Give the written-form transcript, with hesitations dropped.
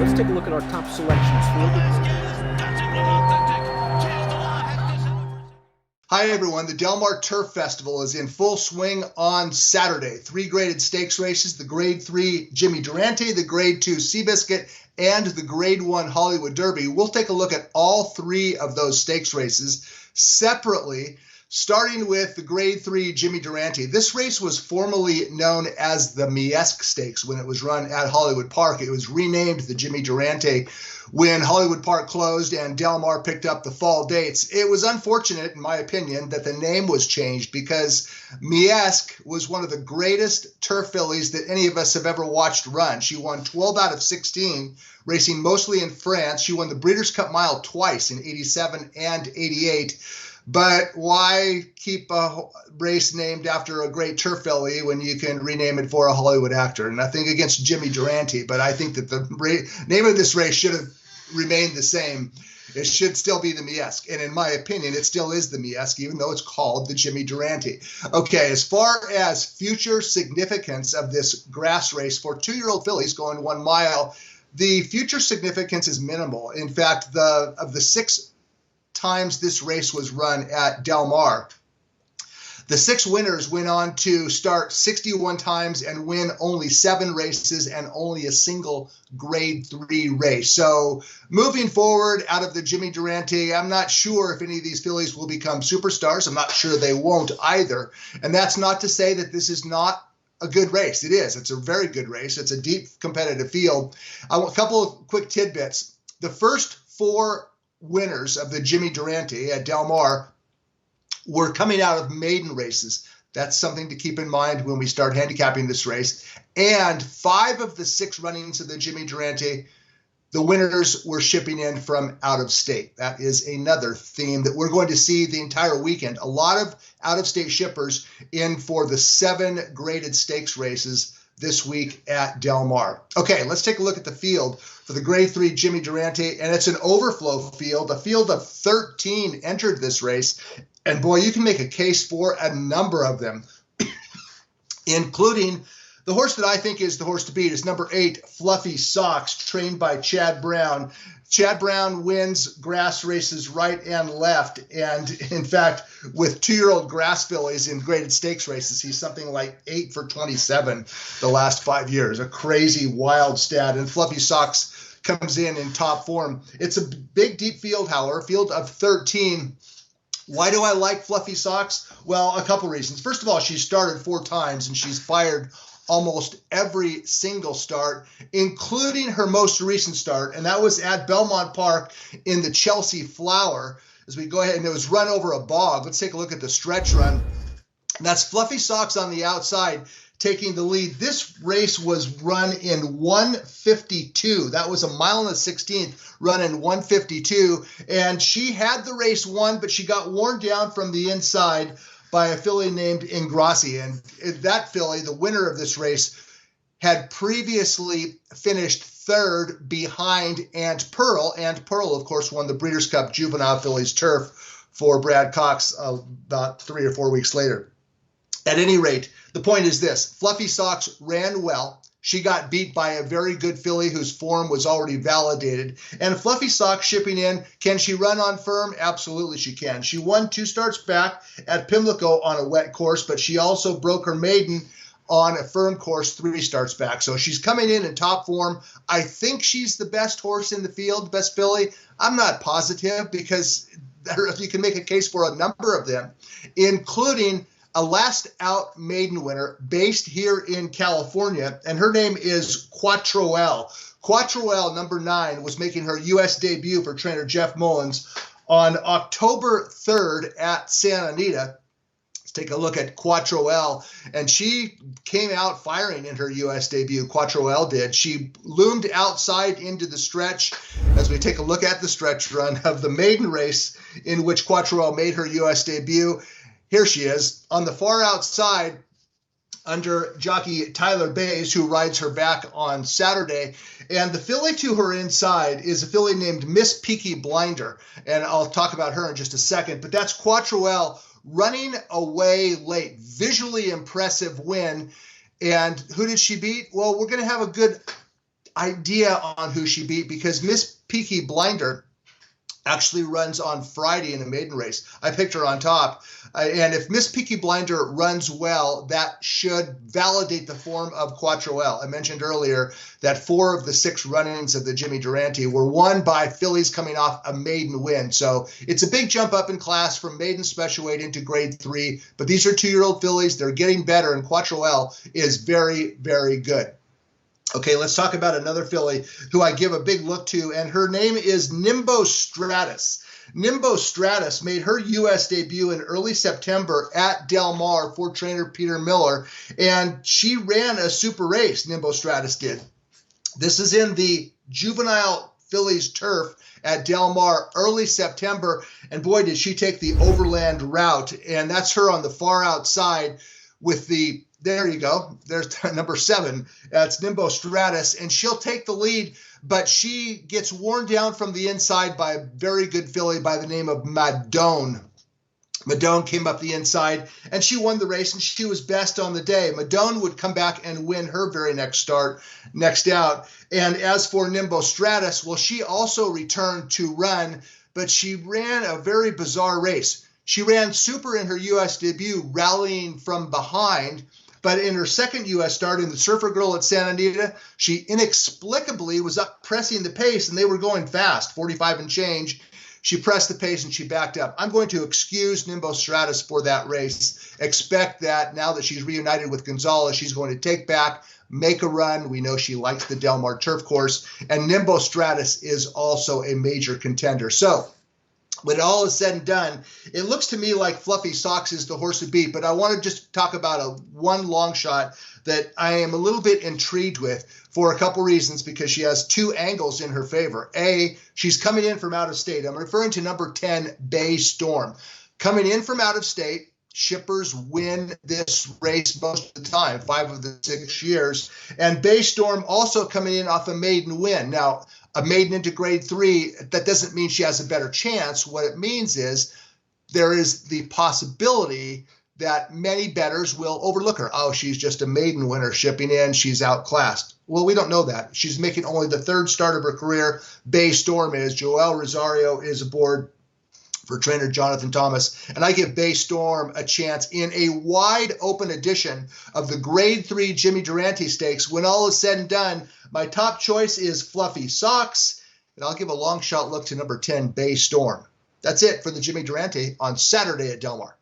let's take a look at our top selections. Hi everyone, the Del Mar Turf Festival is in full swing on Saturday. 3 graded stakes races, the Grade 3 Jimmy Durante, the Grade 2 Seabiscuit, and the Grade 1 Hollywood Derby. We'll take a look at all 3 of those stakes races separately, starting with the Grade 3 Jimmy Durante. This race was formerly known as the Miesque Stakes when it was run at Hollywood Park. It was renamed the Jimmy Durante when Hollywood Park closed and Del Mar picked up the fall dates. It was unfortunate, in my opinion, that the name was changed because Miesque was one of the greatest turf fillies that any of us have ever watched run. She won 12 out of 16, racing mostly in France. She won the Breeders' Cup Mile twice in 87 and 88. But why keep a race named after a great turf filly when you can rename it for a Hollywood actor? Nothing against Jimmy Durante, but I think that the name of this race should have remained the same. It should still be the Miesque. And in my opinion, it still is the Miesque, even though it's called the Jimmy Durante. Okay, as far as future significance of this grass race for 2-year-old fillies going 1 mile, the future significance is minimal. In fact, of the 6 times this race was run at Del Mar, the 6 winners went on to start 61 times and win only 7 races and only a single Grade 3 race. So moving forward out of the Jimmy Durante, I'm not sure if any of these fillies will become superstars. I'm not sure they won't either. And that's not to say that this is not a good race. It is. It's a very good race. It's a deep competitive field. A couple of quick tidbits. The first 4 winners of the Jimmy Durante at Del Mar were coming out of maiden races. That's something to keep in mind when we start handicapping this race. And 5 of the 6 runnings of the Jimmy Durante, the winners were shipping in from out of state. That is another theme that we're going to see the entire weekend. A lot of out-of-state shippers in for the 7 graded stakes races this week at Del Mar. Okay, let's take a look at the field for the Grade 3 Jimmy Durante, and it's an overflow field. A field of 13 entered this race, and boy, you can make a case for a number of them, including the horse that I think is the horse to beat is number 8, Fluffy Socks, trained by Chad Brown. Chad Brown wins grass races right and left. And in fact, with 2-year-old grass fillies in graded stakes races, he's something like 8 for 27 the last 5 years. A crazy, wild stat. And Fluffy Socks comes in top form. It's a big, deep field, however, field of 13. Why do I like Fluffy Socks? Well, a couple reasons. First of all, she's started 4 times and she's fired almost every single start, including her most recent start, and that was at Belmont Park in the Chelsea Flower. As we go ahead, and it was run over a bog. Let's take a look at the stretch run. That's Fluffy Socks on the outside taking the lead. This race was run in 1:52. That was a mile and a 16th run in 1:52, and she had the race won, but she got worn down from the inside by a filly named Ingrassi. And that filly, the winner of this race, had previously finished 3rd behind Ant Pearl. Ant Pearl, of course, won the Breeders' Cup Juvenile Fillies Turf for Brad Cox about 3 or 4 weeks later. At any rate, the point is this. Fluffy Socks ran well. She got beat by a very good filly whose form was already validated. And Fluffy Socks shipping in, can she run on firm? Absolutely she can. She won 2 starts back at Pimlico on a wet course, but she also broke her maiden on a firm course 3 starts back. So she's coming in top form. I think she's the best horse in the field, best filly. I'm not positive because you can make a case for a number of them, including a last out maiden winner based here in California, and her name is Quatro L. Quatro L, number 9, was making her U.S. debut for trainer Jeff Mullins on October 3rd at Santa Anita. Let's take a look at Quatro L, and she came out firing in her U.S. debut. Quatro L did. She loomed outside into the stretch as we take a look at the stretch run of the maiden race in which Quatro L made her U.S. debut. Here she is on the far outside under jockey Tyler Bays, who rides her back on Saturday. And the filly to her inside is a filly named Miss Peaky Blinder. And I'll talk about her in just a second. But that's Quatro L running away late. Visually impressive win. And who did she beat? Well, we're going to have a good idea on who she beat because Miss Peaky Blinder actually runs on Friday in a maiden race. I picked her on top. And if Miss Peaky Blinder runs well, that should validate the form of Quatro L. I mentioned earlier that 4 of the 6 run-ins of the Jimmy Durante were won by fillies coming off a maiden win. So it's a big jump up in class from maiden special weight into grade 3. But these are 2-year-old fillies. They're getting better, and Quatro L is very, very good. Okay, let's talk about another filly who I give a big look to, and her name is Nimbo Stratus. Nimbo Stratus made her U.S. debut in early September at Del Mar for trainer Peter Miller, and she ran a super race, Nimbo Stratus did. This is in the juvenile fillies turf at Del Mar early September, and boy, did she take the overland route, and that's her on the far outside with the there you go. There's number 7. That's Nimbo Stratus, and she'll take the lead, but she gets worn down from the inside by a very good filly by the name of Madone. Madone came up the inside, and she won the race, and she was best on the day. Madone would come back and win her very next out. And as for Nimbo Stratus, well, she also returned to run, but she ran a very bizarre race. She ran super in her U.S. debut, rallying from behind. But in her second U.S. start in the Surfer Girl at Santa Anita, she inexplicably was up pressing the pace, and they were going fast, 45 and change. She pressed the pace, and she backed up. I'm going to excuse Nimbo Stratus for that race. Expect that now that she's reunited with Gonzalez, she's going to take back, make a run. We know she likes the Del Mar turf course. And Nimbo Stratus is also a major contender. So when it all is said and done, it looks to me like Fluffy Socks is the horse to beat, but I want to just talk about one long shot that I am a little bit intrigued with for a couple reasons, because she has 2 angles in her favor. A, she's coming in from out of state. I'm referring to number 10, Bay Storm. Coming in from out of state, shippers win this race most of the time, 5 of the 6 years. And Bay Storm also coming in off a maiden win. Now, a maiden into grade 3, that doesn't mean she has a better chance. What it means is there is the possibility that many bettors will overlook her. Oh, she's just a maiden winner shipping in. She's outclassed. Well, we don't know that. She's making only the 3rd start of her career. Bay Storm is. Joel Rosario is aboard for trainer Jonathan Thomas. And I give Bay Storm a chance in a wide open edition of the grade 3 Jimmy Durante Stakes. When all is said and done, my top choice is Fluffy Socks, and I'll give a long shot look to number 10, Bay Storm. That's it for the Jimmy Durante on Saturday at Del Mar.